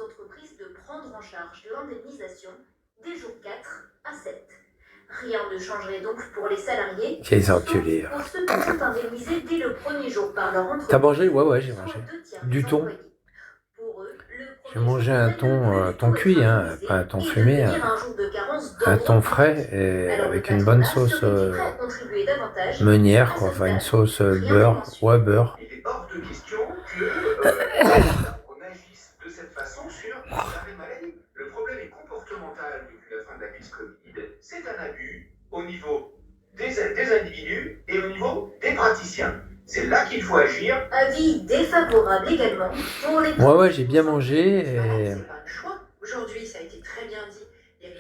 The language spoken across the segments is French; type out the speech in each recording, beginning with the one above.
entreprises de prendre en charge l'indemnisation des jours 4 à 7. Rien ne changerait donc pour les salariés, sauf pour ceux qui sont indemnisés dès le premier jour par leur entreprise. T'as mangé? Ouais, j'ai mangé. Du thon. J'ai mangé un thon cuit, hein, pas un thon fumé, un thon frais et avec une bonne sauce meunière, quoi, enfin une sauce beurre, ouais beurre. Il est hors de question qu'on agisse de cette façon sur l'arrêt maladie. Le problème est comportemental depuis la fin de la crise Covid. C'est un abus au niveau des individus et au niveau des praticiens. C'est là qu'il faut agir. Avis défavorable également pour les... Ouais, j'ai bien mangé et... C'est pas un choix. Aujourd'hui, ça a été très bien dit.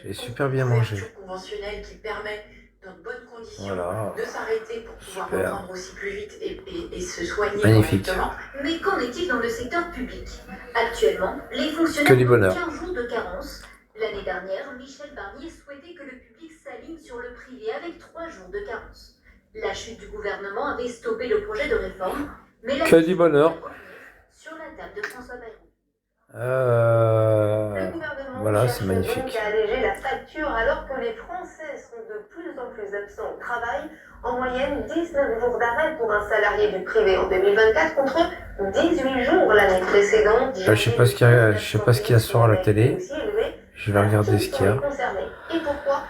J'ai super bien mangé. Conventionnelle qui permet dans de bonnes conditions voilà. de s'arrêter pour pouvoir reprendre aussi plus vite et se soigner. Magnifique. Mais qu'en est-il dans le secteur public? Actuellement, les fonctionnaires ont 15 jours de carence. L'année dernière, Michel Barnier souhaitait que le public s'aligne sur le privé avec 3 jours de carence. La chute du gouvernement avait stoppé le projet de réforme, mais la que du bonheur sur la table de François Bayrou. Voilà, c'est magnifique. À alléger la facture alors que les Français sont de plus en plus absents au travail. En moyenne, 19 jours d'arrêt pour un salarié du privé en 2024 contre 18 jours l'année précédente. Je sais pas ce qu'il y a sur la télé. Je vais regarder ce qu'il y a. Et pourquoi?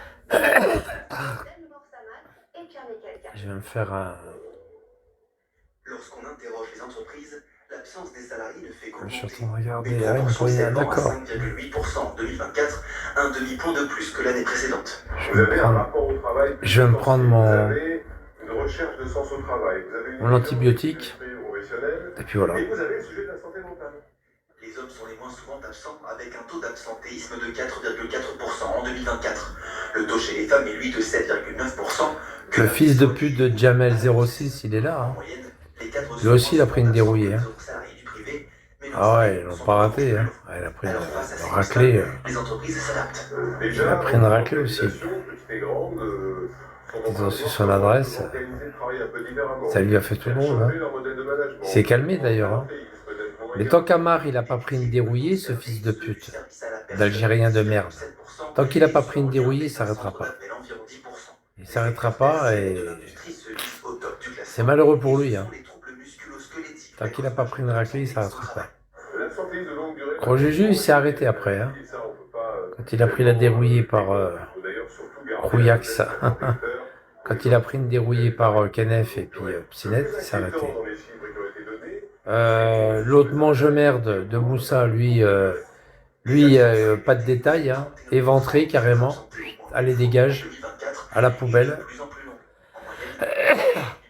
Je vais me faire un... Lorsqu'on interroge les entreprises, l'absence des salariés ne fait je suis en train de regarder. Ah, il me pourrait d'accord. 5,8% en 2024, un demi-point de plus que l'année précédente. Je vais me prendre mon... Une recherche de sens au travail. Mon antibiotique. Et puis voilà. Et vous avez le sujet de la santé mentale. Les hommes sont les moins souvent absents, avec un taux d'absentéisme de 4,4% en 2024. Le taux chez les femmes est lui de 7,9%. Le fils de pute de Jamel 06, il est là. Hein. Lui aussi, il a pris une dérouillée. Hein. Ah ouais, ils l'ont pas raté. Hein. Ah, il a pris une raclée. Les entreprises s'adaptent. Il a pris une raclée aussi. Ils ont su son adresse. Ça lui a fait tout le monde. Hein. Il s'est calmé d'ailleurs. Hein. Mais tant qu'Amar, il a pas pris une dérouillée, ce fils de pute, d'Algérien de merde. Tant qu'il a pas pris une dérouillée, il s'arrêtera pas. Il s'arrêtera pas et c'est malheureux pour lui. Hein. Tant qu'il a pas pris une raclée, il s'arrêtera pas. Gros Juju, il s'est arrêté après. Hein. Quand il a pris la dérouillée par Rouillax. Quand il a pris une dérouillée par Kenef et puis Psynet, il s'est arrêté. L'autre mange-merde de Moussa, lui, pas de détails, hein, éventré carrément. Allez, dégage, à la poubelle.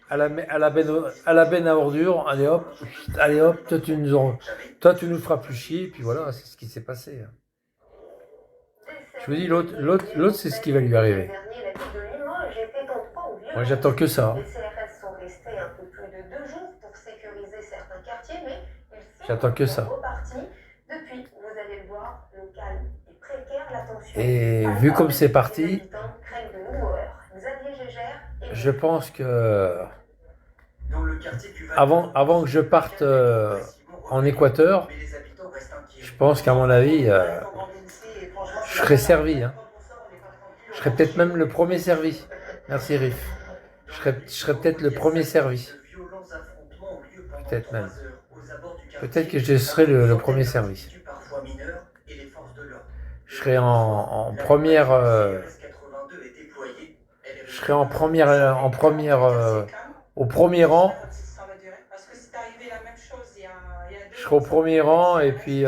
À la benne à ordures, allez hop, toi tu nous feras plus chier, et puis voilà, c'est ce qui s'est passé. Hein. Je vous dis, l'autre, c'est ce qui va lui arriver. Moi, j'attends que ça. J'attends que ça. Et vu comme c'est parti, je pense que avant que je parte en Équateur, je pense qu'à mon avis, je serai servi. Hein. Je serai peut-être même le premier servi. Merci Riff. Je serai peut-être le premier servi. Peut-être même. Peut-être que je serai le premier service. Je serai en première. Je serai en première. Au premier rang. Je serai au premier rang et puis.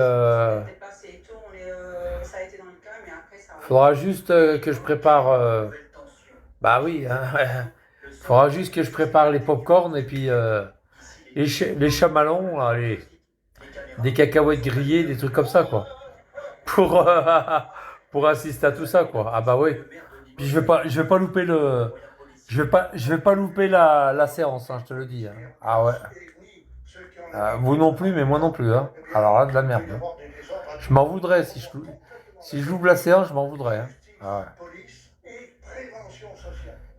Faudra juste que je prépare. Bah oui. Hein, faudra juste que je prépare les pop-corn et puis les chamallows, là, des cacahuètes grillées, des trucs comme ça, quoi. Pour assister à tout ça, quoi. Ah bah oui. Puis je vais pas louper la séance, hein, je te le dis. Hein. Ah ouais. Vous non plus, mais moi non plus. Hein. Alors là, de la merde. Hein. Je m'en voudrais si je loupe la séance, je m'en voudrais. Hein. Ah ouais.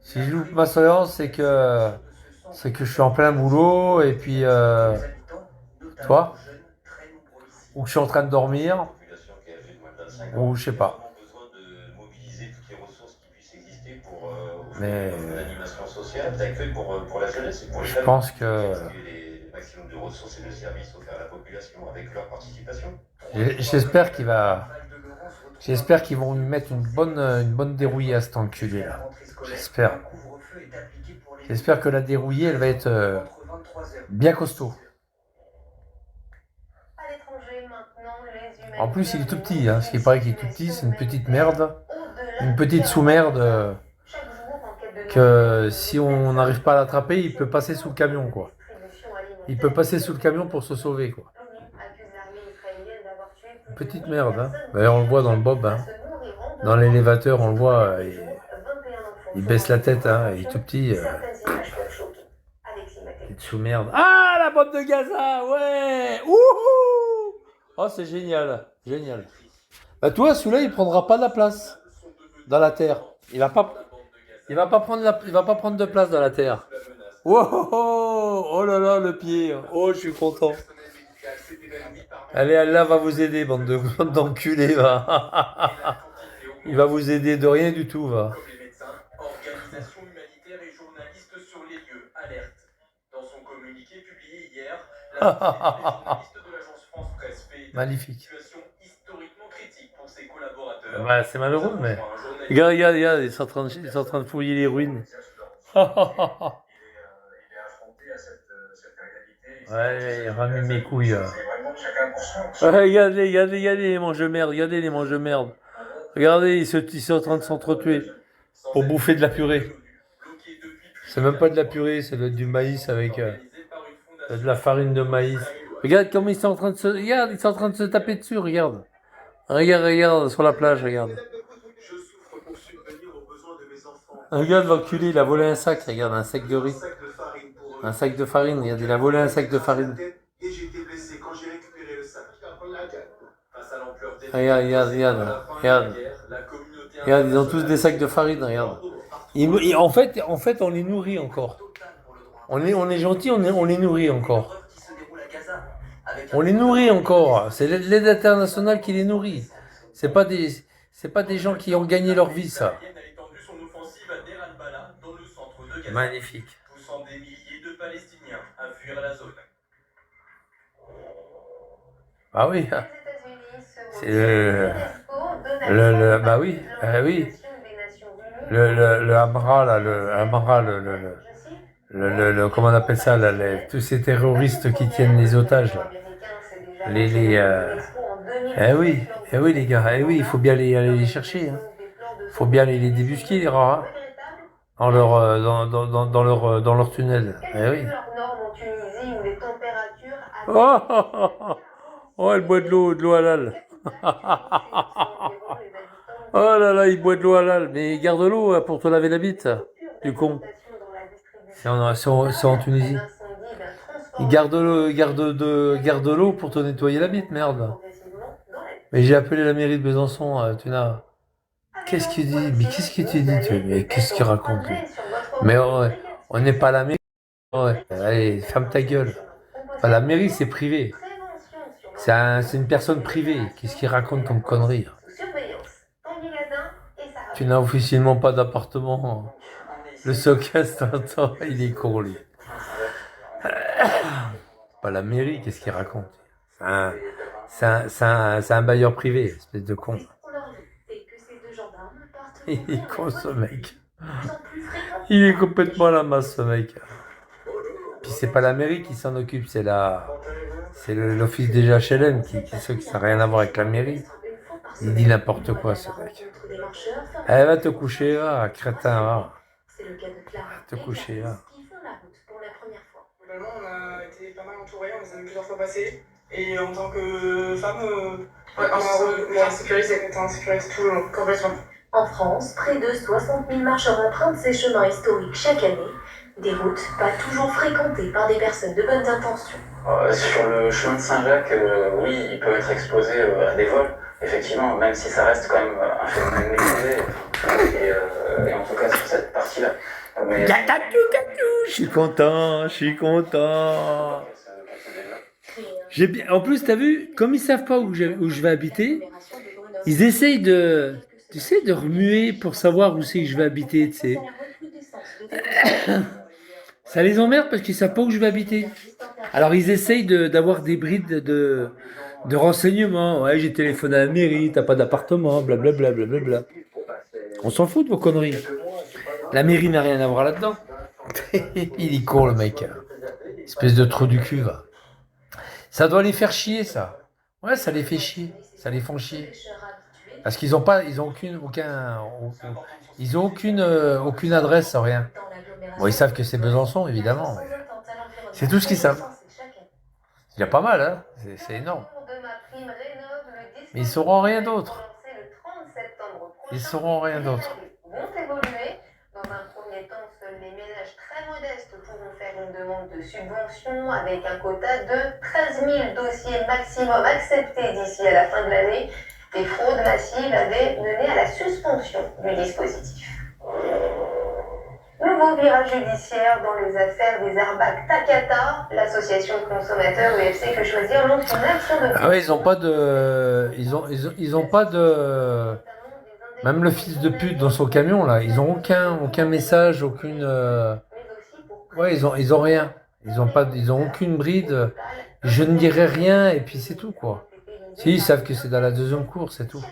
Si je loupe ma séance, c'est que je suis en plein boulot et puis toi, ou que je suis en train de dormir, Ou je sais pas. besoin de mobiliser toutes les ressources qui puissent exister pour Mais une animation sociale, d'accueil pour la jeunesse et pour les je familles. pense que Les maximum de ressources et de services offerts à la population avec leur participation. j'espère j'espère qu'ils vont lui mettre une bonne dérouillée à cet enculé là. J'espère. J'espère que la dérouillée, elle va être bien costaud. À l'étranger, maintenant, les En plus, il est tout petit, hein. Ce qui paraît qu'il est tout petit, c'est une petite merde, une petite sous-merde que si on n'arrive pas à l'attraper, il peut passer sous le camion, quoi. Il peut passer sous le camion pour se sauver, quoi. Une petite merde, hein. D'ailleurs, on le voit dans le bob, hein. Dans l'élévateur, on le voit, il baisse la tête, hein. Il est tout petit. Petite sous-merde. Ah, la bombe de Gaza, ouais. Ouhou. Oh, c'est génial, génial. Bah toi, celui-là, il prendra pas de la place dans la terre. Il va pas prendre de place dans la terre. Oh là là, le pied. Oh, je suis content. Allez, Allah va vous aider, bande d'enculés, va. Il va vous aider de rien du tout, va. Comme les médecins, organisations humanitaires et journalistes sur les lieux, alerte. Dans son communiqué publié hier, la journaliste de l'agence France Presse fait Magnifique. une situation historiquement critique pour ses collaborateurs. Bah, c'est malheureux, mais... Regarde, ils sont en train de fouiller les ruines. Ouais, il ramène mes couilles. Ouais, regardez les mange-merdes, regardez les mange-merdes. Regardez, ils sont en train de s'entretuer pour bouffer de la purée. C'est même pas de la purée, c'est du maïs avec de la farine de maïs. Regarde comment ils sont en train de se taper dessus, regarde. Regarde, sur la plage, regarde. Regarde l'enculé, il a volé un sac, regarde, un sac de riz. Un sac de farine, regarde, il a volé un sac de farine. Et j'ai été blessé quand j'ai récupéré le sac. Face à l'ampleur des Regarde, ils ont tous des sacs de farine, regarde. En fait, on les nourrit encore. On est gentil, on les nourrit encore. On les nourrit encore. C'est l'aide internationale qui les nourrit. C'est pas des gens qui ont gagné leur vie, ça. Magnifique. Poussant des milliers de Palestiniens à fuir la zone. Ah oui. C'est bah oui, oui. Le Hamra, là, comment on appelle ça, là, tous ces terroristes qui tiennent les otages, là. Eh oui, les gars, oui, il faut bien aller les chercher, hein. Il faut bien aller les débusquer, les rats, hein. Dans leur tunnel. Eh oui. Oh, elle boit de l'eau halal. Oh là là, il boit de l'eau halal. Mais garde l'eau pour te laver la bite, du con. C'est en Tunisie. Il garde l'eau pour te nettoyer la bite, merde. Mais j'ai appelé la mairie de Besançon, tu n'as... Qu'est-ce qu'il dit? Mais qu'est-ce que tu dis, tu? Mais qu'est-ce qu'il raconte, lui? Mais on n'est pas à la mairie. Ouais. Allez, ferme ta gueule. Enfin, la mairie, c'est privé. C'est une personne privée. Qu'est-ce qu'il raconte comme connerie? Tu n'as officiellement pas d'appartement. Le Socast, attends, il est con, lui. Pas la mairie, qu'est-ce qu'il raconte? C'est un bailleur privé, espèce de con. Il est con, ce mec. Il est complètement à la masse, ce mec. Puis c'est pas la mairie qui s'en occupe, c'est l'office des HLM qui n'a rien à voir avec la mairie. Il dit n'importe quoi, ce mec. Elle va te coucher, va, crétin, va. Va te coucher, va. Globalement, on a été pas mal entourés, on les a plusieurs fois passés. Et en tant que femme, on a sécurisé tout le long, complètement. En France, près de 60 000 marcheurs empruntent ces chemins historiques chaque année. Des routes pas toujours fréquentées par des personnes de bonnes intentions. Sur le chemin de Saint-Jacques, oui, il peut être exposé à des vols, effectivement, même si ça reste quand même un phénomène maîtrisé. Et en tout cas sur cette partie-là. Mais... Je suis content. En plus, t'as vu, comme ils savent pas où je vais habiter, Ils essayent de, tu sais, de remuer pour savoir où c'est que je vais habiter, tu sais. Ça les emmerde parce qu'ils savent pas où je vais habiter. Alors ils essayent d'avoir des brides de renseignements. Ouais, j'ai téléphoné à la mairie, t'as pas d'appartement, blablabla, blablabla. On s'en fout de vos conneries. La mairie n'a rien à voir là-dedans. Il est con le mec. Espèce de trou du cul, va. Ça doit les faire chier, ça. Ouais, ça les fait chier. Ça les font chier. Parce qu'ils ont pas, ils ont aucune adresse, rien. Bon, ils savent que c'est Besançon, évidemment. Mais c'est tout ce qu'ils savent. Il y a pas mal, hein. C'est énorme. Mais ils sauront rien d'autre. Ils sauront rien d'autre. Dans un premier temps, seuls les ménages très modestes pourront faire une demande de subvention avec un quota de 13 000 dossiers maximum acceptés d'ici à la fin de l'année. Des fraudes massives avaient mené à la suspension du dispositif. Nouveau virage judiciaire dans les affaires des airbags Takata. L'association de consommateurs UFC Que Choisir lance une action de... Ah ouais, ils ont pas de... Ils ont pas de... Même le fils de pute dans son camion, là, ils ont aucun message, aucune... Ouais, ils ont rien. Ils ont aucune bride. Je ne dirai rien, et puis c'est tout, quoi. Si, ils savent que c'est dans la deuxième course, c'est tout.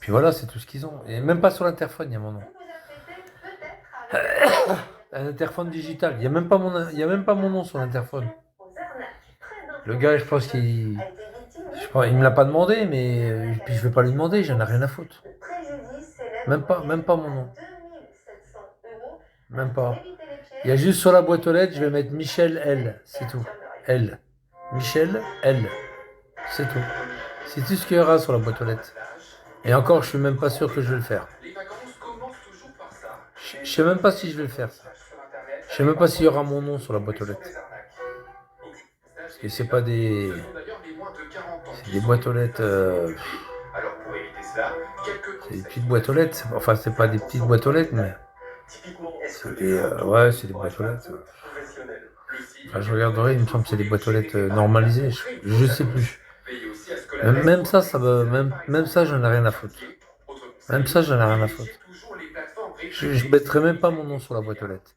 Puis voilà, c'est tout ce qu'ils ont. Et même pas sur l'interphone, il y a mon nom. Un interphone digital. Il y a même pas mon nom sur l'interphone. Le gars, je pense il me l'a pas demandé, mais puis je vais pas lui demander, j'en ai rien à foutre. Même pas mon nom. Même pas. Il y a juste sur la boîte aux lettres, je vais mettre Michel L. C'est tout. L. Michel L. C'est tout. C'est tout ce qu'il y aura sur la boîte aux lettres. Et encore, je suis même pas sûr que je vais le faire. Je sais même pas si je vais le faire. Ça. Je sais même pas s'il y aura mon nom sur la boîte aux lettres. Parce que c'est pas des... C'est des boîtes aux lettres... C'est des petites boîtes aux lettres. Enfin, c'est pas des petites boîtes aux lettres, mais... C'est des... ouais, c'est des boîtes aux lettres. Enfin, je regarderai, il me semble que c'est des boîtes aux lettres normalisées. Je sais plus. Même ça, même ça, j'en ai rien à foutre. Même ça, j'en ai rien à foutre. Je mettrai même pas mon nom sur la boîte aux lettres.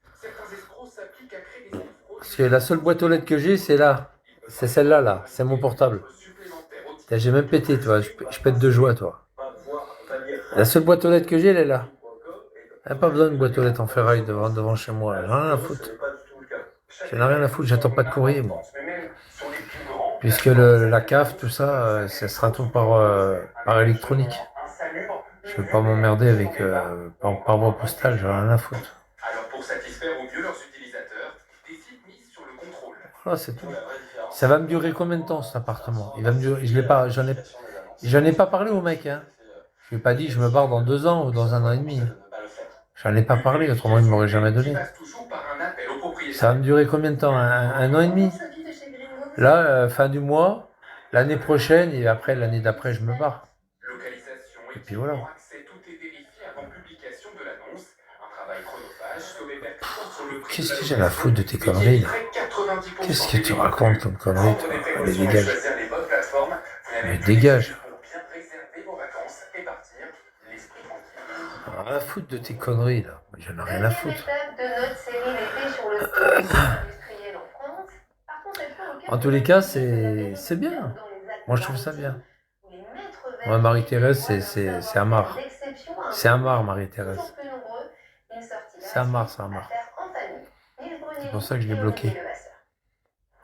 Parce que la seule boîte aux lettres que j'ai, c'est là. C'est celle-là, là. C'est mon portable. J'ai même pété, toi. Je pète de joie, toi. La seule boîte aux lettres que j'ai, elle est là. Il n'y a pas besoin de boîte aux lettres en ferraille devant chez moi. J'en ai rien à foutre. J'en ai rien à foutre. J'attends pas de courrier, moi. Puisque la CAF, tout ça, ça sera tout par électronique. Je vais pas m'emmerder avec par voie postale, j'ai rien à foutre. Alors pour satisfaire au mieux leurs utilisateurs, des sites misent sur le contrôle. Voilà, c'est tout. Ça va me durer combien de temps cet appartement? Il va me durer, j'en ai pas parlé au mec, hein. Je lui ai pas dit je me barre dans 2 ans ou dans 1 an et demi. J'en ai pas parlé, autrement il m'aurait jamais donné. Ça va me durer combien de temps? Un an et demi? Là, fin du mois, l'année prochaine et après l'année d'après je me barre. Et puis voilà. Qu'est-ce que j'ai à foutre de tes conneries là? Qu'est-ce que tu racontes comme conneries toi? Allez, dégage. Mais dégage. Rien à foutre de tes conneries là. J'en ai rien à foutre. En tous les cas, c'est bien. Moi, je trouve ça bien. Moi, Marie-Thérèse, c'est Amar. C'est Amar, Marie-Thérèse. C'est Amar, c'est Amar. C'est pour ça que je l'ai bloqué.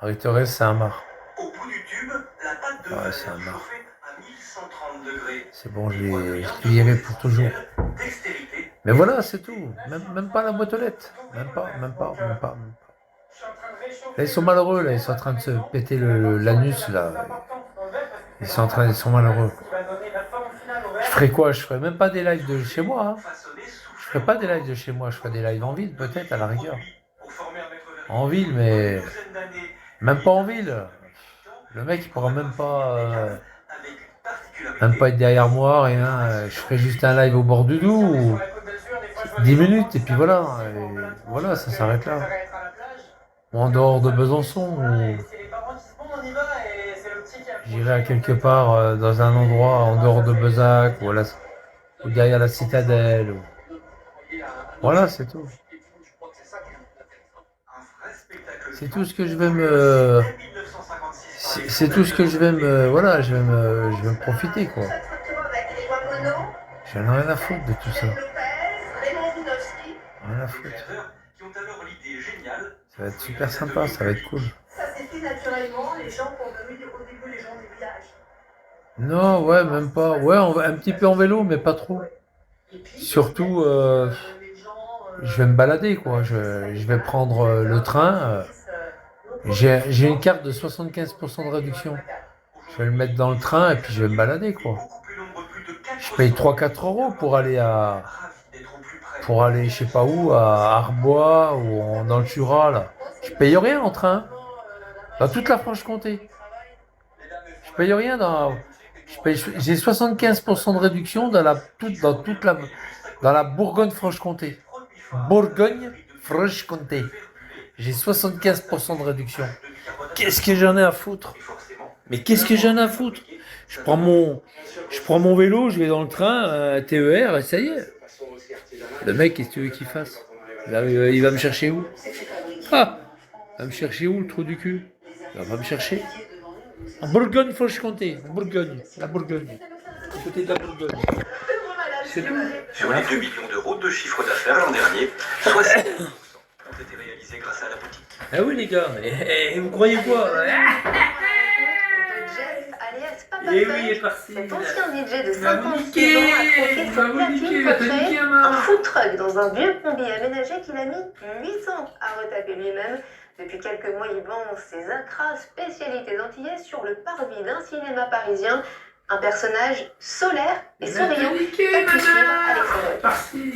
Marie-Thérèse, c'est Amar. Ouais, c'est Amar. C'est bon, je l'ai viré pour toujours. Mais voilà, c'est tout. Même pas la boîte aux lettres. Même pas. Là, ils sont malheureux, là. Ils sont en train de se péter l'anus, là. Ils sont malheureux. Je ferai quoi? Je ferai même pas des lives de chez moi. Hein. Je ferai pas des lives de chez moi. Je ferai des lives en ville, peut-être, à la rigueur. En ville, mais... Même pas en ville. Le mec, il pourra même pas être derrière moi, rien. Je ferai juste un live au bord du Doubs. 10 minutes, et puis voilà. Et voilà, ça s'arrête là. Ou en dehors de Besançon. J'irai à quelque part dans un endroit en dehors de Bezac ou derrière la citadelle. Voilà, c'est tout. C'est tout ce que je vais me... C'est tout ce que je vais me... Voilà, je vais me profiter, quoi. J'en ai rien à foutre de tout ça. Rien à foutre. Ça va être super sympa, ça va être cool. Ça s'est fait naturellement, les gens qui ont venu au début, les gens du village. Non, ouais, même pas. Ouais, un petit peu en vélo, mais pas trop. Surtout, je vais me balader, quoi. Je vais prendre le train. J'ai une carte de 75% de réduction. Je vais le mettre dans le train et puis je vais me balader, quoi. Je paye 3-4 euros pour aller je sais pas où, à Arbois ou dans le Jura, là. Je paye rien en train. Dans toute la Franche-Comté. Je paye rien j'ai 75% de réduction dans la Bourgogne-Franche-Comté. Bourgogne-Franche-Comté. J'ai 75% de réduction. Qu'est-ce que j'en ai à foutre? Mais qu'est-ce que j'en ai à foutre? Je prends mon vélo, je vais dans le train, TER, et ça y est. Le mec, qu'est-ce que tu veux qu'il fasse? Là, il va me chercher où? Ah! Il va me chercher où, le trou du cul? Il va me chercher en Bourgogne-Franche-Comté, la Bourgogne, du côté de la Bourgogne. C'est tout. Sur les 2 millions d'euros de chiffre d'affaires l'an dernier, 60% ont été réalisés grâce à la boutique. Ah oui les gars, mais vous croyez quoi? Eh oui, il est parti. Cet ancien DJ de 56 ans a trouvé son platine pour créer un food truck dans un vieux combi aménagé qu'il a mis 8 ans à retaper lui-même. Depuis quelques mois, il vend ses acras spécialités antillaises sur le parvis d'un cinéma parisien. Un personnage solaire et souriant. Il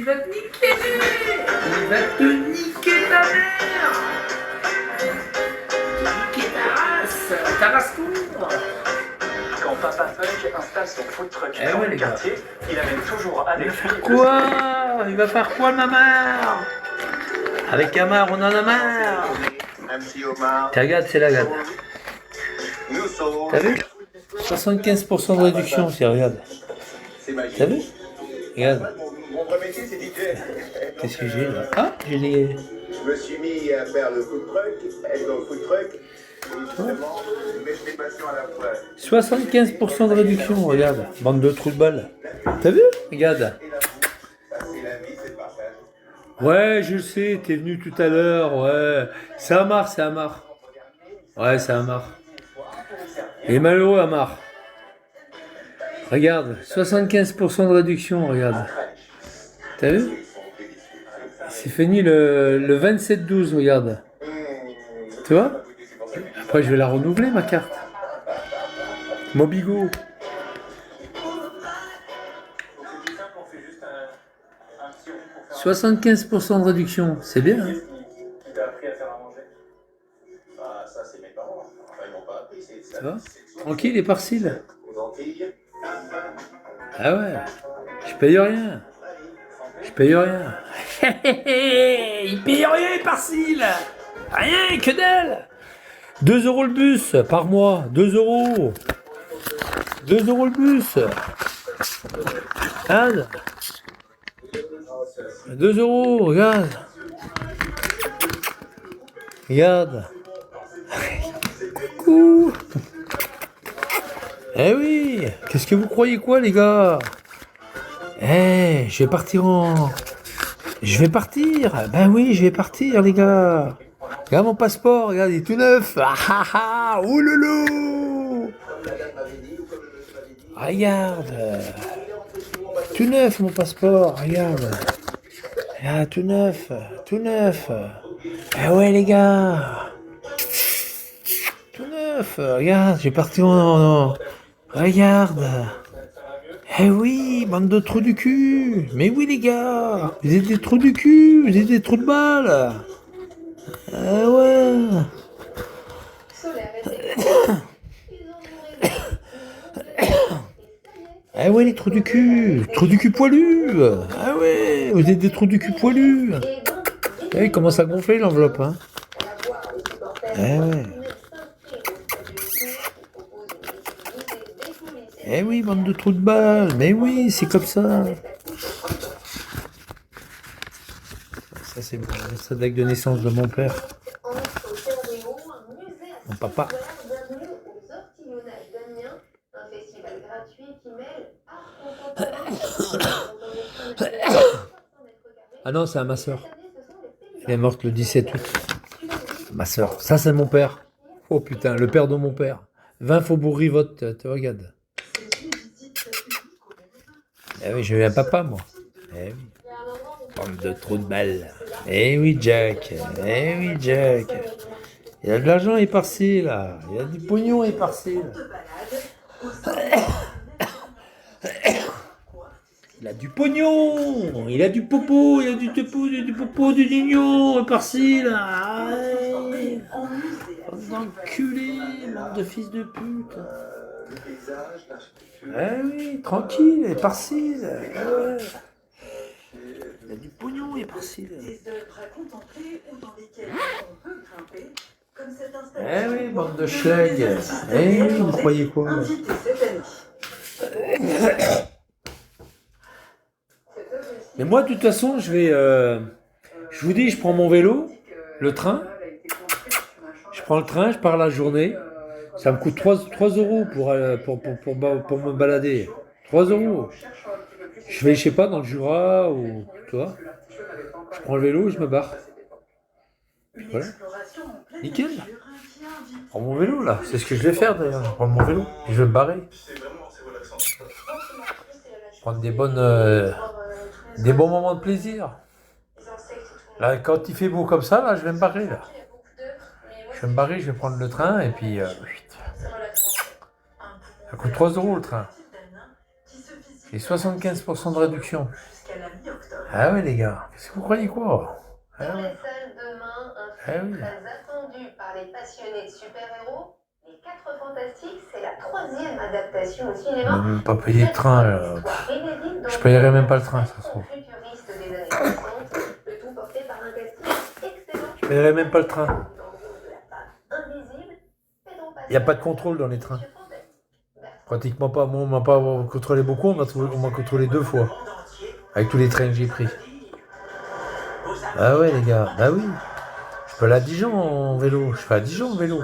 va te niquer. Il va te niquer ta mère. Niquer ta race court. Quand Papa Punk installe son food truck dans le quartier, il amène toujours avec lui. Il va faire quoi, ma mère? Avec Amar, on en a marre. Regarde, c'est la gade. T'as vu? 75% de réduction, c'est regarde. T'as vu? Regarde. Qu'est-ce que j'ai là? Ah, j'ai les... Je me suis mis à faire le food truck, être dans le food truck. Ouais. 75% de réduction, regarde. Bande de trous de balle. T'as vu? Regarde. Ouais, je sais, t'es venu tout à l'heure, ouais. C'est Amar. Ouais, c'est Amar. Il est malheureux, Amar. Regarde, 75% de réduction, regarde. T'as vu? C'est fini le 27-12, regarde. Tu vois? Après, je vais la renouveler, ma carte. Mobigo. 75% de réduction, c'est bien. Hein? Ça va? Tranquille et par-cile. Ah ouais, je paye rien. Il paye rien par-cile. Rien, que dalle. 2 euros le bus par mois, 2 euros. 2 euros le bus. Anne. 2 euros, regarde. Coucou. Eh oui, qu'est-ce que vous croyez quoi, les gars? Je vais partir. Ben oui, je vais partir, les gars. Regarde mon passeport, regarde, il est tout neuf. Oh loulou. Regarde. Tout neuf, mon passeport, regarde. Ah, tout neuf. Eh ouais, les gars. Tout neuf, regarde, j'ai parti en... Regarde. Eh oui, bande de trous du cul. Mais oui, les gars. Vous êtes des trous du cul, vous êtes des trous de balle. Ah ouais. Ah ouais, les trous du cul poilus. Ah ouais, vous êtes des trous du cul poilus. Eh, il commence à gonfler l'enveloppe, hein. Ah ouais. Eh oui, bande de trous de balles. Mais oui, c'est comme ça. Ça, c'est la date de naissance de mon père. Mon papa. Ah non, c'est à ma soeur. Elle est morte le 17 août. Ma soeur. Ça, c'est mon père. Oh putain, le père de mon père. 20 Faubourg Rivotte, tu regardes. Eh oui, j'ai eu un papa, moi. Eh oui. Bande de trous de balles. Eh oui, Jack. Eh oui, Jack. Il y a de l'argent est par-ci, là. Il y a du pognon est par-ci, là. Il a du pognon. Il a du popo. Il a du popo, du nignon par-ci, là. Enculé, bande de fils de pute. Eh oui, tranquille, il est par-ci, là. Ouais. Il a du pognon, il est par-ci, là. Eh oui, bande de schlag. Eh oui, vous croyez quoi? Mais moi, de toute façon, je vais... je vous dis, je prends mon vélo, le train. Je prends le train, je pars la journée. Ça me coûte 3 € pour me balader. 3 €. Je vais, je sais pas, dans le Jura ou... Tu vois. Je prends le vélo, je me barre. Voilà. Nickel. Je prends mon vélo, là. C'est ce que je vais faire, d'ailleurs. Je prends mon vélo et je vais me barrer. Prendre des bons moments de plaisir. Là, quand il fait beau comme ça, là, je vais me barrer, là. Je vais me barrer, je vais prendre le train et puis... ça coûte 3 € le train. Et 75% de réduction. Ah oui, les gars. Qu'est-ce que vous croyez quoi? Ah oui. Ah oui. Attendu par les passionnés de super-héros, Les 4 Fantastiques, c'est la 3e adaptation au cinéma. On n'a même pas payé le train. Je payerai même pas le train, ça se trouve. Je payerai même pas le train. Il n'y a pas de contrôle dans les trains. Pratiquement pas. Moi, on m'a pas contrôlé beaucoup, on m'a contrôlé 2 fois. Avec tous les trains que j'ai pris. Ah ouais, les gars, bah oui. Je peux aller à Dijon en vélo. Je fais à Dijon en vélo.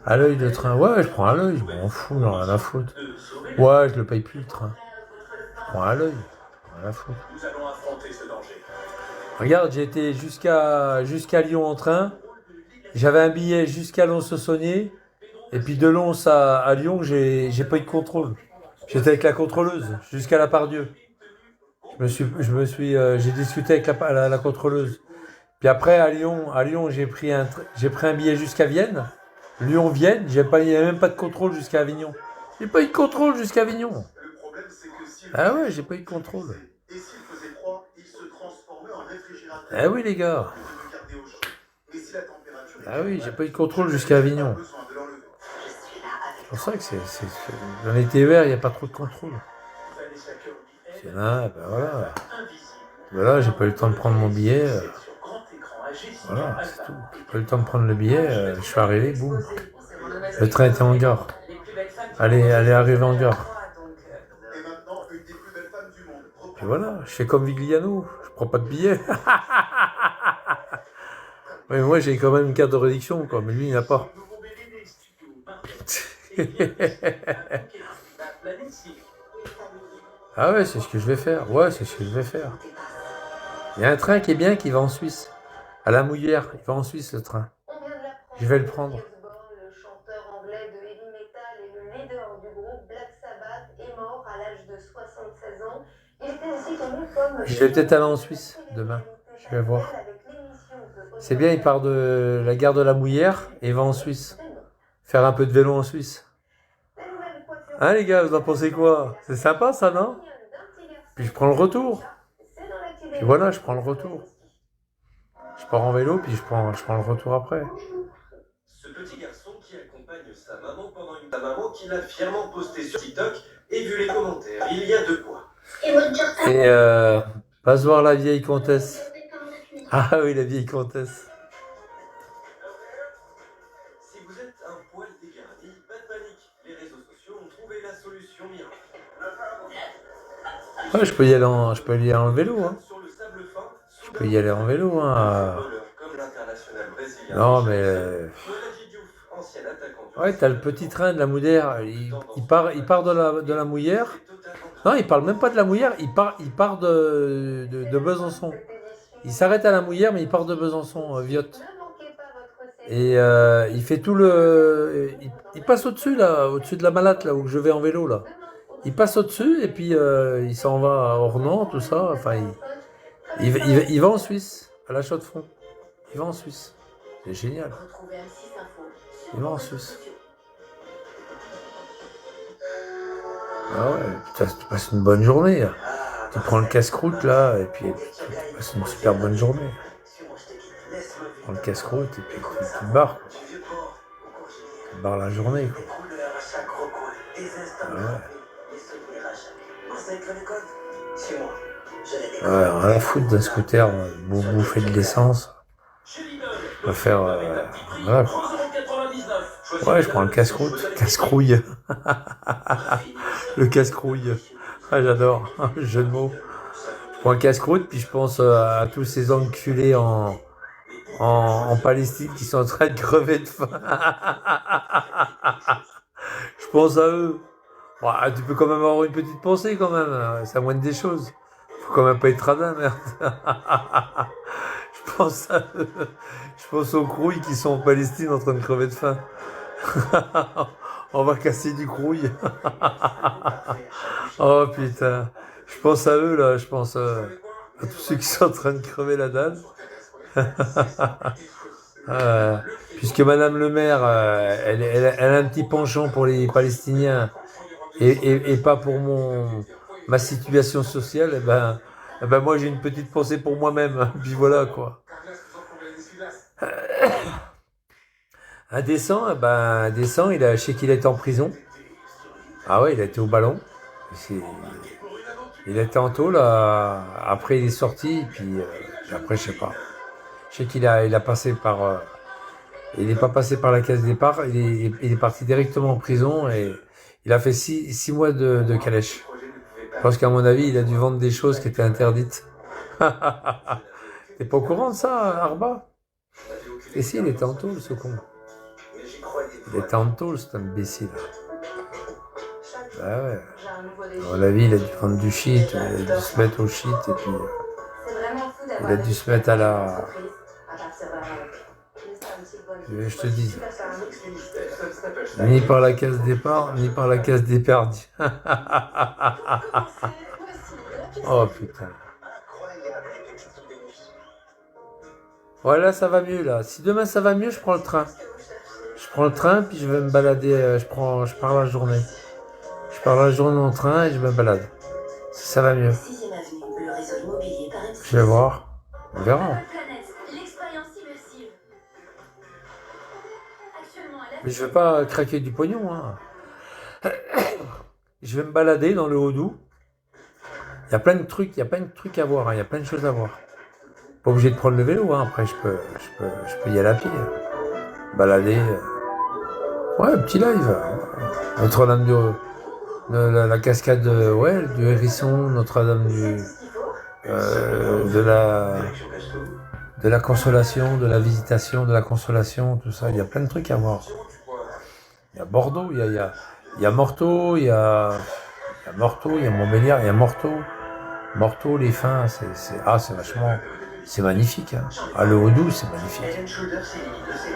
À l'œil de train. Ouais, je prends à l'œil. Je m'en fous, non, rien à foutre. Ouais, je le paye plus le train. Je prends à l'œil. Rien à foutre. Regarde, j'ai été jusqu'à Lyon en train. J'avais un billet jusqu'à Lons-le-Saunier. Et puis de Lons à Lyon, j'ai pas eu de contrôle. J'étais avec la contrôleuse jusqu'à la Pardieu. J'ai discuté avec la contrôleuse. Puis après à Lyon, j'ai pris un billet jusqu'à Vienne. Lyon-Vienne, il n'y avait même pas de contrôle jusqu'à Avignon. J'ai pas eu de contrôle jusqu'à Avignon. Ah ouais, j'ai pas eu de contrôle. Ah oui les gars. Ah oui, j'ai pas eu de contrôle jusqu'à Avignon. C'est pour ça que dans les TER, il n'y a pas trop de contrôle. C'est là, ben voilà. Ben là, j'ai pas eu le temps de prendre mon billet. Voilà, c'est tout. J'ai pas eu le temps de prendre le billet. Je suis arrivé, boum. Le train était en gare. Elle est arrivée en gare. Et voilà, je fais comme Vigliano. Je prends pas de billet. Mais moi, j'ai quand même une carte de réduction, quoi. Mais lui, il n'a pas. Ah ouais, c'est ce que je vais faire. Ouais, c'est ce que je vais faire. Il y a un train qui est bien qui va en Suisse. À la Mouillère, il va en Suisse le train. Je vais le prendre. Le chanteur anglais de heavy metal et le leader du groupe Black Sabbath est mort à l'âge de 76 ans. Il était aussi connu comme... Je vais peut-être aller en Suisse demain. Je vais voir. C'est bien, il part de la gare de la Mouillère et il va en Suisse. Faire un peu de vélo en Suisse. Hein les gars, vous en pensez quoi? C'est sympa ça, non? Puis je prends le retour. Puis voilà, je prends le retour. Je pars en vélo, puis je prends le retour après. Ce petit garçon qui accompagne sa maman pendant sa maman qui l'a fièrement posté sur TikTok et vu les commentaires, il y a de quoi. Et passe voir la vieille comtesse. Ah oui, la vieille comtesse. Si vous êtes un poil dégarni, pas de panique. Les réseaux sociaux ont trouvé la solution. solution miracle. Ouais, je peux y aller en vélo. Hein. Sur le sable fin, Je peux y aller en vélo. Hein. comme l'international brésilien. Non, mais... Mohamed Diouf, ancien attaquant du Ouais, t'as le petit train de la Moudère. Il part de la Mouillère. Non, il parle même pas de la Mouillère. Il part de Besançon. Il s'arrête à la Mouillère, mais il part de Besançon, Viotte. Et il fait tout le... Il passe au-dessus, là, au-dessus de la Malatte, là, où je vais en vélo, là. Il passe au-dessus, et puis il s'en va à Ornans, tout ça. Enfin, il va en Suisse, à la Chaux-de-Fonds. Il va en Suisse. C'est génial. Retrouvez M6 Info sur Il va en vos réseaux Suisse. sociaux. Ah ouais, putain, tu passes une bonne journée. Tu prends le casse-croûte, là, et puis tu passes une super bonne journée. Tu prends le casse-croûte, et puis tu te barres, quoi. Tu te barres la journée, quoi. Ah ouais. Ouais, rien à foutre d'un scooter, bouffer de l'essence. On va faire... voilà, quoi. Ouais, je prends le casse-croûte, casse-crouille. Le casse-crouille. Ah, j'adore, jeu de mots. Je prends un casse-croûte, puis je pense à tous ces enculés en Palestine qui sont en train de crever de faim. Je pense à eux. Bon, tu peux quand même avoir une petite pensée, quand même. C'est la moindre des choses. Faut quand même pas être radin, merde. Je pense à eux. Je pense aux crouilles qui sont en Palestine en train de crever de faim. On va casser du crouille. Oh putain. Je pense à eux, là. Je pense à tous ceux qui sont en train de crever la dalle. Puisque Madame le maire, elle a un petit penchant pour les Palestiniens et pas pour ma situation sociale, eh ben moi j'ai une petite pensée pour moi-même. Puis voilà, quoi. Indécent, je sais qu'il est en prison. Ah ouais, il a été au ballon. Il était en tôle, après il est sorti, puis après je sais pas. Je sais qu'il a passé par... il n'est pas passé par la case départ, il est parti directement en prison et il a fait 6 mois de calèche. Je pense qu'à mon avis, il a dû vendre des choses qui étaient interdites. T'es pas au courant de ça, Arba? Et si, il était en tôle, ce con. Il était en tôle, cet imbécile. Ah ouais. À mon avis, il a dû prendre du shit, il a dû se mettre au shit et puis... il a dû se mettre à la... Je te dis. Ni par la case départ, ni par la case départ. Oh putain. Voilà, ça va mieux là. Si demain ça va mieux, je prends le train. Je prends le train, puis je vais me balader. Je pars la journée. Je pars la journée en train et je me balade. Si ça va mieux. Je vais voir. On verra. Mais je vais pas craquer du pognon. Hein. Je vais me balader dans le Haut-Doubs. Il y a plein de trucs à voir. Hein. Il y a plein de choses à voir. Pas obligé de prendre le vélo. Hein. Après, je peux y aller à pied. Balader. Ouais, un petit live. Notre-Dame la cascade du Hérisson, Notre-Dame de la Consolation, de la Visitation, de la Consolation, tout ça. Il y a plein de trucs à voir. Il y a Bordeaux, il y a Morteau, il y a Montbéliard, il y a Morteau. Morteau, les fins, c'est vachement... C'est magnifique. Hein. Ah, le Haut-Doubs, c'est magnifique.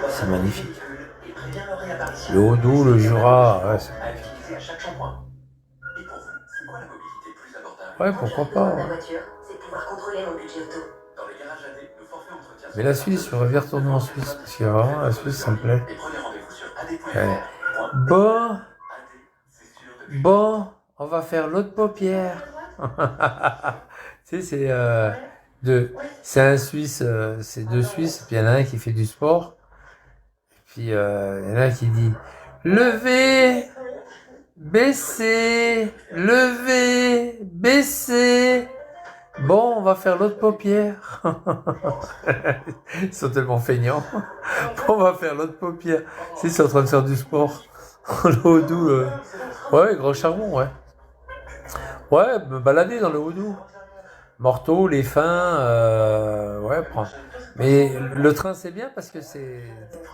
C'est magnifique. Le Haut-Doubs, le Jura, ouais, c'est magnifique. Ouais, pourquoi pas. Ouais. Mais la Suisse, je rêve retourner en Suisse, parce que vraiment, la Suisse, ça me plaît. Ouais. Bon, on va faire l'autre paupière. Tu sais, c'est un Suisse, c'est 2 Suisses, puis il y en a un qui fait du sport, et puis il y en a un qui dit « Levez, baissez, levez, baissez. Bon, on va faire l'autre paupière. » Ils sont tellement feignants. Bon, on va faire l'autre paupière. Ils sont en train de faire du sport. Le Haut-Doubs, ouais, Gros Charbon, ouais. Ouais, me balader dans le Haut-Doubs. Morteau, les fins, ouais, prends. Mais le train, c'est bien parce que c'est...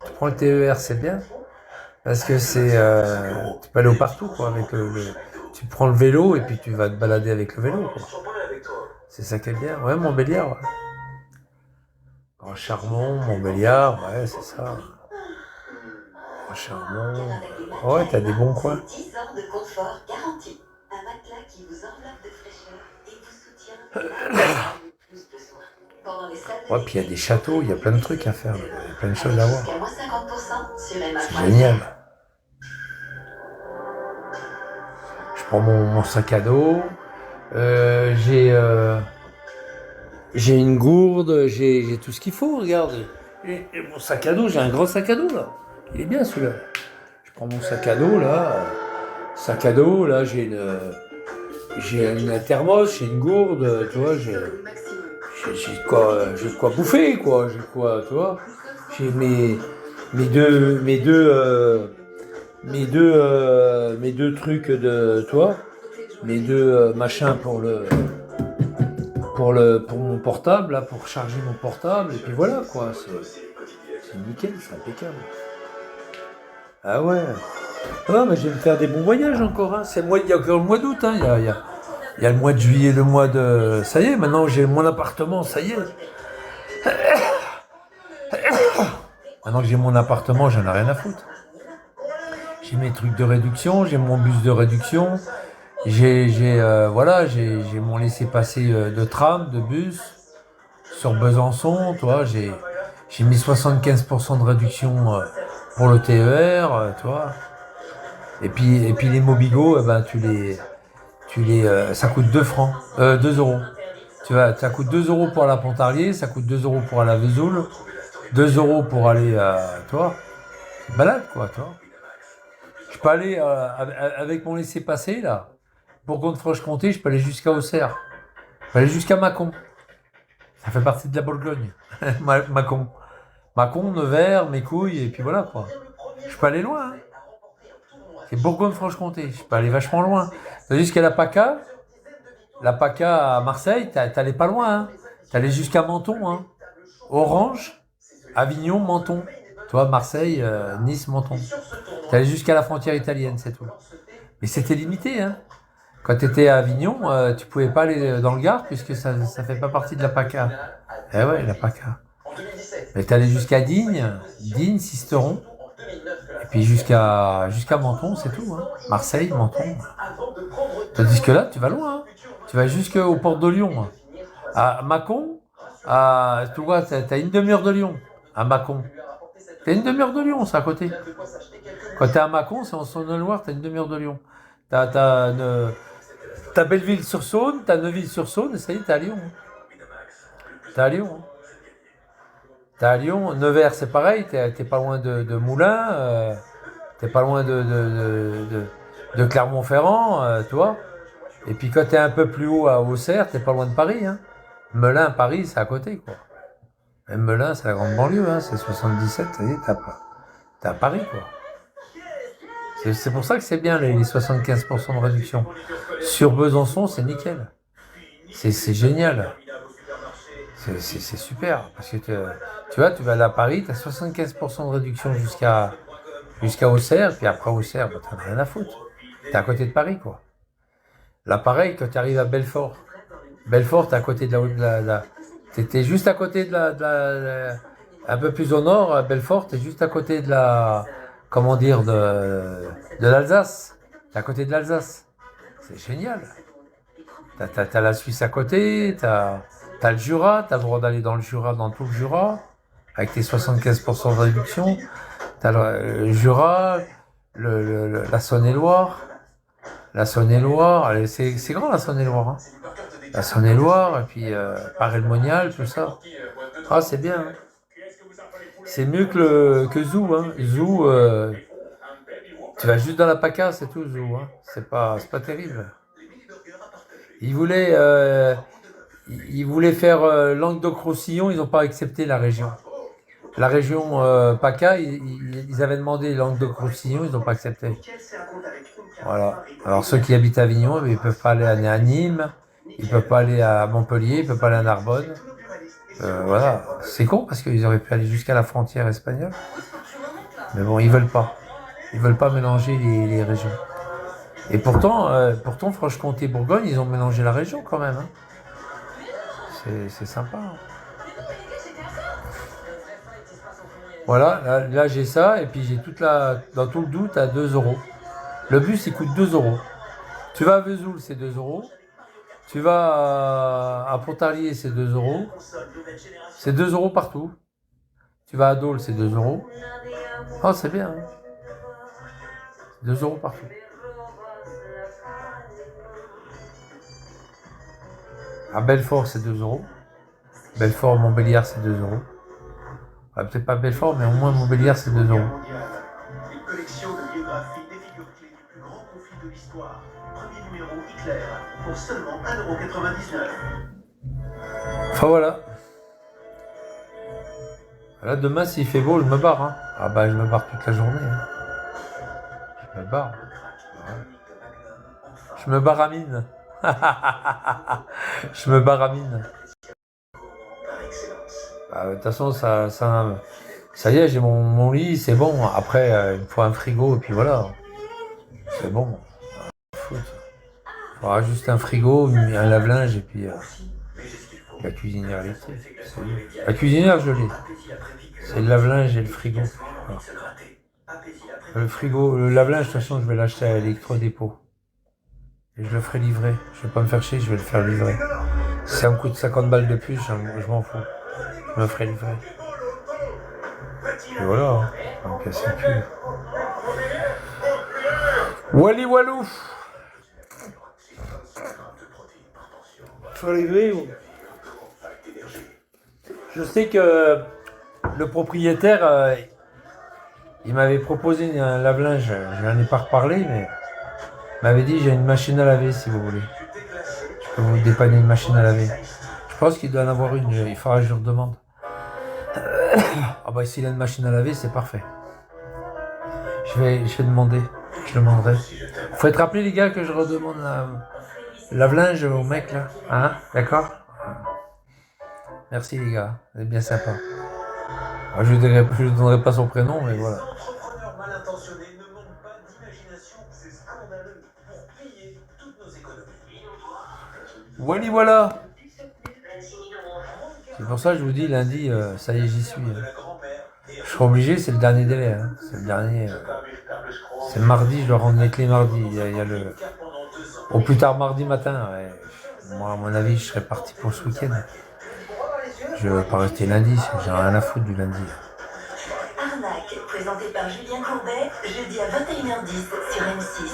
Tu prends le TER, c'est bien. Parce que c'est... tu peux aller partout, quoi, avec Tu prends le vélo et puis tu vas te balader avec le vélo, quoi. C'est ça qui est bien. Ouais, Montbéliard, ouais. Grand Charbon, Montbéliard, ouais, c'est ça. Grand Charbon. Ouais, t'as des bons coins. 10 ans de confort garanti. Un matelas qui vous enveloppe de fraîcheur et vous soutient plus de soins. Pendant les salles de Ouais, puis il y a des châteaux, il y a plein de trucs à faire. Il y a plein de choses à voir. jusqu'à moins 50% sur Emma. C'est génial. Je prends mon sac à dos. J'ai une gourde, j'ai tout ce qu'il faut, regarde. Et mon sac à dos, j'ai un grand sac à dos là. Il est bien celui-là. Je prends mon sac à dos là. Sac à dos, là, j'ai une thermos, j'ai une gourde, tu vois, j'ai de quoi bouffer, quoi. J'ai quoi, tu vois. J'ai mes deux trucs de, tu vois, mes deux machins pour mon portable, là, pour charger mon portable, et puis voilà, quoi. C'est nickel, c'est impeccable. Ah ouais. Ah, mais je vais me faire des bons voyages encore, hein. Il y a encore le mois d'août, hein. Il y a le mois de juillet, le mois de... Ça y est, maintenant j'ai mon appartement, ça y est. Maintenant que j'ai mon appartement, j'en ai rien à foutre. J'ai mes trucs de réduction, j'ai mon bus de réduction, j'ai mon laissez-passer de tram, de bus, sur Besançon, tu vois, j'ai mis 75% de réduction pour le TER, tu vois. Et puis les Mobigo, eh ben, ça coûte 2 francs, 2 euros. Tu vois, ça coûte 2 euros pour aller à Pontarlier, ça coûte 2 euros pour aller à Vesoul, 2 euros pour aller tu vois, c'est balade, quoi, tu vois. Je peux aller, avec mon laissez-passer, là, Bourgogne-Franche-Comté, je peux aller jusqu'à Auxerre. Je peux aller jusqu'à Mâcon. Ça fait partie de la Bourgogne. Mâcon. Mâcon, Nevers, mes couilles, et puis voilà, quoi. Je peux aller loin, hein. C'est Bourgogne-Franche-Comté. Je peux aller vachement loin. T'as jusqu'à la PACA. La PACA à Marseille, t'allais pas loin, hein. T'allais jusqu'à Menton, hein. Orange, Avignon, Menton. Toi, Marseille, Nice, Menton. T'allais jusqu'à la frontière italienne, c'est tout. Mais c'était limité, hein. Quand t'étais à Avignon, tu pouvais pas aller dans le Gard puisque ça fait pas partie de la PACA. Eh ouais, la PACA. Mais t'allais jusqu'à Digne, Sisteron. Et puis jusqu'à Menton, c'est tout, hein. Marseille, Menton. Tandis que là, tu vas loin, hein. Tu vas jusqu'au port de Lyon, hein. À Mâcon, tu vois, t'as une demi-heure de Lyon, à Mâcon. T'as une demi-heure de Lyon, c'est à côté. Quand t'es à Mâcon, c'est en Saône-et-Loire, t'as une demi-heure de Lyon. T'as Belleville-sur-Saône, t'as Neuville-sur-Saône, et ça y est, t'es à Lyon. T'es à Lyon, hein. T'es à Lyon, Nevers, c'est pareil, t'es pas loin de Moulins, t'es pas loin de Clermont-Ferrand, tu vois. Et puis quand t'es un peu plus haut à Auxerre, t'es pas loin de Paris, hein. Melun, Paris, c'est à côté, quoi. Même Melun, c'est la grande banlieue, hein, c'est 77, ça y est, t'es à Paris, quoi. C'est pour ça que c'est bien, les 75% de réduction. Sur Besançon, c'est nickel. C'est génial. C'est super, parce que tu vois, tu vas aller à Paris, tu as 75% de réduction jusqu'à Auxerre, puis après Auxerre, bah, t'en as rien à foutre. T'es à côté de Paris, quoi. Là, pareil, quand tu arrives à Belfort, t'es à côté de t'es juste à côté un peu plus au nord, à Belfort, t'es juste à côté de l'Alsace. T'es à côté de l'Alsace. C'est génial. T'as la Suisse à côté, t'as le Jura, t'as le droit d'aller dans tout le Jura, avec tes 75% de réduction. T'as le Jura, la Saône-et-Loire. La Saône-et-Loire, c'est grand la Saône-et-Loire, hein. La Saône-et-Loire, et puis Paray-le-Monial, tout ça. Ah, c'est bien, hein. C'est mieux que Zou, hein. Zou, tu vas juste dans la PACA, c'est tout, Zou, hein. C'est pas terrible. Ils voulaient faire Languedoc-Roussillon, ils n'ont pas accepté la région. La région PACA, ils avaient demandé Languedoc-Roussillon, ils n'ont pas accepté. Voilà. Alors ceux qui habitent à Avignon, ils ne peuvent pas aller à Nîmes, ils ne peuvent pas aller à Montpellier, ils ne peuvent pas aller à Narbonne. Voilà. C'est con parce qu'ils auraient pu aller jusqu'à la frontière espagnole. Mais bon, ils veulent pas. Ils veulent pas mélanger les régions. Et pourtant Franche-Comté-Bourgogne, ils ont mélangé la région quand même. Hein. C'est sympa. Hein. Voilà, là j'ai ça, et puis j'ai dans tout le Doubs, à 2 €. Le bus, il coûte 2 €. Tu vas à Vesoul, c'est 2 €. Tu vas à Pontarlier, c'est 2 €. C'est 2 € partout. Tu vas à Dole, c'est 2 €. Oh, c'est bien. Hein. 2 € partout. À Belfort, c'est 2 €. Belfort, Montbéliard, c'est 2 €. Ah, peut-être pas Belfort, mais au moins Montbéliard, c'est 2 €. Une collection de biographies des figures clés du plus grand conflit de l'histoire. Premier numéro Hitler, pour seulement 1,99 €. Enfin voilà. Là, demain, s'il fait beau, je me barre. Hein. Ah bah, je me barre toute la journée. Hein. Je me barre. Ouais. Je me baramine. Je me baramine. Bah, de toute façon, ça y est, j'ai mon lit, c'est bon. Après, il me faut un frigo, et puis voilà. C'est bon. Il faudra juste un frigo, un lave-linge, et puis la cuisinière électrique. La cuisinière, je l'ai. C'est le lave-linge et le frigo. Voilà. Le frigo, le lave-linge, de toute façon, je vais l'acheter à Electrodépôt. Et je le ferai livrer. Je vais pas me faire chier, je vais le faire livrer. Si ça me coûte 50 balles de plus, je m'en fous. Je me ferai livrer. Et voilà. Hein. Donc, c'est cool. Wally Walou. Faut arriver. Je sais que le propriétaire, il m'avait proposé un lave-linge. Je n'en ai pas reparlé, mais il m'avait dit j'ai une machine à laver si vous voulez. Je peux vous dépanner une machine à laver. Je pense qu'il doit en avoir une. Il faudra que je leur demande. Ah bah s'il a une machine à laver, c'est parfait. Je vais demander. Je demanderai. Faut être rappelé les gars que je redemande le lave-linge au mec là. Hein? D'accord? Merci les gars. Vous êtes bien sympas. Alors, je ne donnerai pas son prénom, mais voilà. Entrepreneurs mal intentionnés ne manquent pas d'imagination. C'est scandaleux pour piller toutes nos économies. Wally voilà. C'est pour ça que je vous dis lundi, ça y est, j'y suis. Hein. Je serai obligé, c'est le dernier délai. Hein. C'est le dernier. C'est mardi, je dois rendre les clés mardi. Il y a le. Au plus tard mardi matin. Ouais. Moi, à mon avis, je serai parti pour ce week-end. Je ne vais pas rester lundi, j'ai rien à foutre du lundi. Arnaque, présenté par Julien Courbet, jeudi à 21h10 sur M6.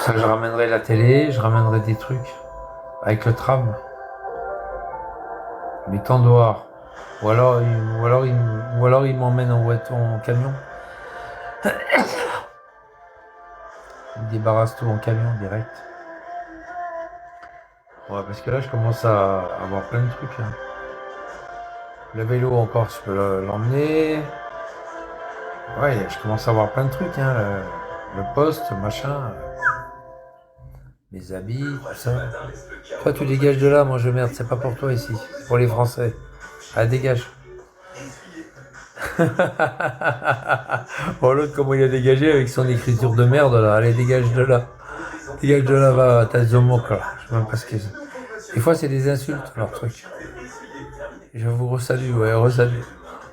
Ça, je ramènerai la télé, je ramènerai des trucs. Avec le tram. Les tendoirs. Ou alors il m'emmène en voiture, en camion. Il me débarrasse tout en camion direct. Ouais, parce que là, je commence à avoir plein de trucs. Hein. Le vélo, encore, je peux l'emmener. Ouais, je commence à avoir plein de trucs. Hein. Le poste, machin. Mes habits, tout ça. Toi, tu dégages de là, moi je merde, c'est pas pour toi ici. C'est pour les Français. Ah, dégage. Oh, l'autre, comment il a dégagé avec son écriture de merde, là. Allez, dégage de là. Dégage de là, va, t'as Zomok, là. Je sais même pas ce que c'est. Des fois, c'est des insultes, leur truc. Je vous resalue, ouais, resalue.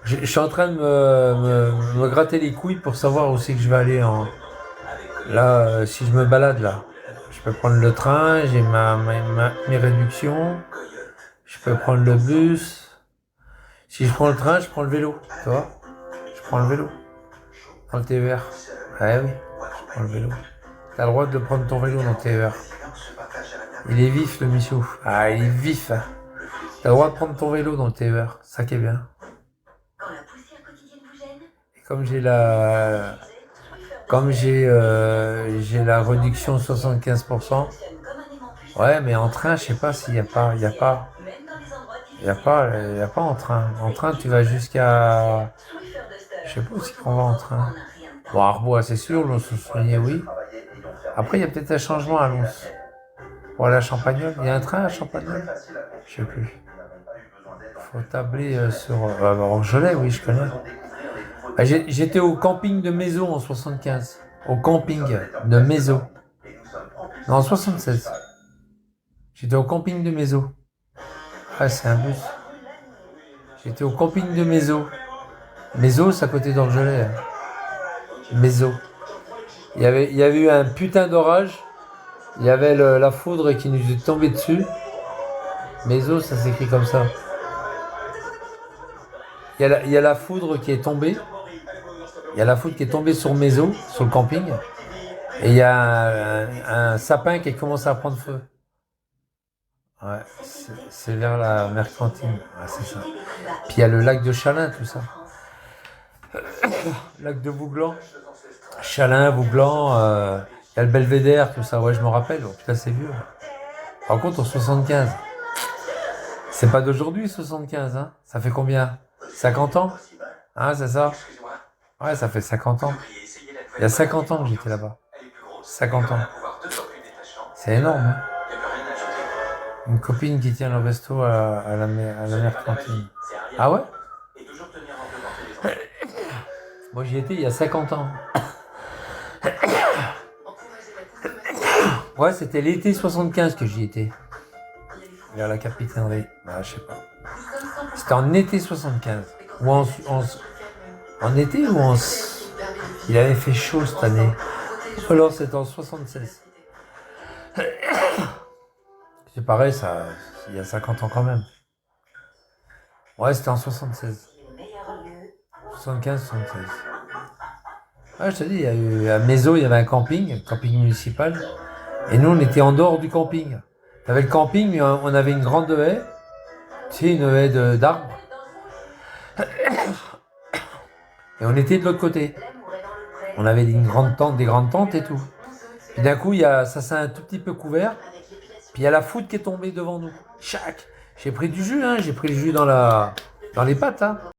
Je suis en train de me gratter les couilles pour savoir où c'est que je vais aller là, si je me balade, là. Je peux prendre le train, j'ai mes réductions. Je peux prendre le bus. Si je prends le train, je prends le vélo, tu vois. Je prends le vélo. Dans le TER. Ouais, oui, je prends le vélo. T'as le droit de prendre ton vélo dans le TER. Il est vif, le Michou. Ah, il est vif. Hein. T'as le droit de prendre ton vélo dans le TER. Ça qui est bien. Quand la poussière quotidienne vous gêne, Et comme j'ai la réduction de 75%. Ouais, mais en train, je sais pas s'il y a pas. même dans les endroits difficiles. Il n'y a pas en train. En train, tu vas jusqu'à... Je sais pas où c'est qu'on va en train. Bon, Arbois, c'est sûr, Lons se soigner, oui. Après, il y a peut-être un changement à Lons. Pour aller à Champagnole. Il y a un train à Champagnole? Je sais plus. Faut tabler sur... Orgelet, oui, je connais. J'étais au camping de Mézo en 75. Au camping de Mézo. Non, en 76. J'étais au camping de Mézo. Ah, c'est un bus. J'étais au camping de Mézo. Mézo, c'est à côté d'Orgelet. Hein. Mézo. Il y avait eu un putain d'orage. Il y avait la foudre qui nous est tombée dessus. Mézo, ça s'écrit comme ça. Il y a la foudre qui est tombée. Il y a la foudre qui est tombée sur Mézo, sur le camping. Et il y a un sapin qui commence à prendre feu. Ouais, c'est vers la mercantile. Ouais, c'est ça. Puis il y a le lac de Chalin, tout ça. Lac de Vouglan. Chalin, Vouglan. Il y a le Belvédère, tout ça. Ouais, je me rappelle. Oh, putain, c'est vieux. Par contre, en 75. C'est pas d'aujourd'hui, 75. Hein. Ça fait combien? 50 ans? Hein, c'est ça? Ouais, ça fait 50 ans. Il y a 50 ans que j'étais là-bas. 50 ans. C'est énorme. Hein. Une copine qui tient le resto à la mercantile. Ah ouais? Moi j'y étais il y a 50 ans. Ouais, c'était l'été 75 que j'y étais. Vers la capitainerie. Bah, je sais pas. C'était en été 75. Ou en été ou en... Il avait fait chaud cette année. Alors c'était en 76. C'est pareil, ça, il y a 50 ans quand même. Ouais, c'était en 76. 75, 76. Ouais, je te dis, il y a eu à Mézo, il y avait un camping municipal. Et nous, on était en dehors du camping. T'avais le camping, mais on avait une grande haie. Tu sais, une haie d'arbres. Et on était de l'autre côté. On avait des grandes tentes et tout. Et d'un coup, ça s'est un tout petit peu couvert. Puis il y a la foudre qui est tombée devant nous. Chac. J'ai pris du jus, hein. J'ai pris le jus dans les pattes, hein.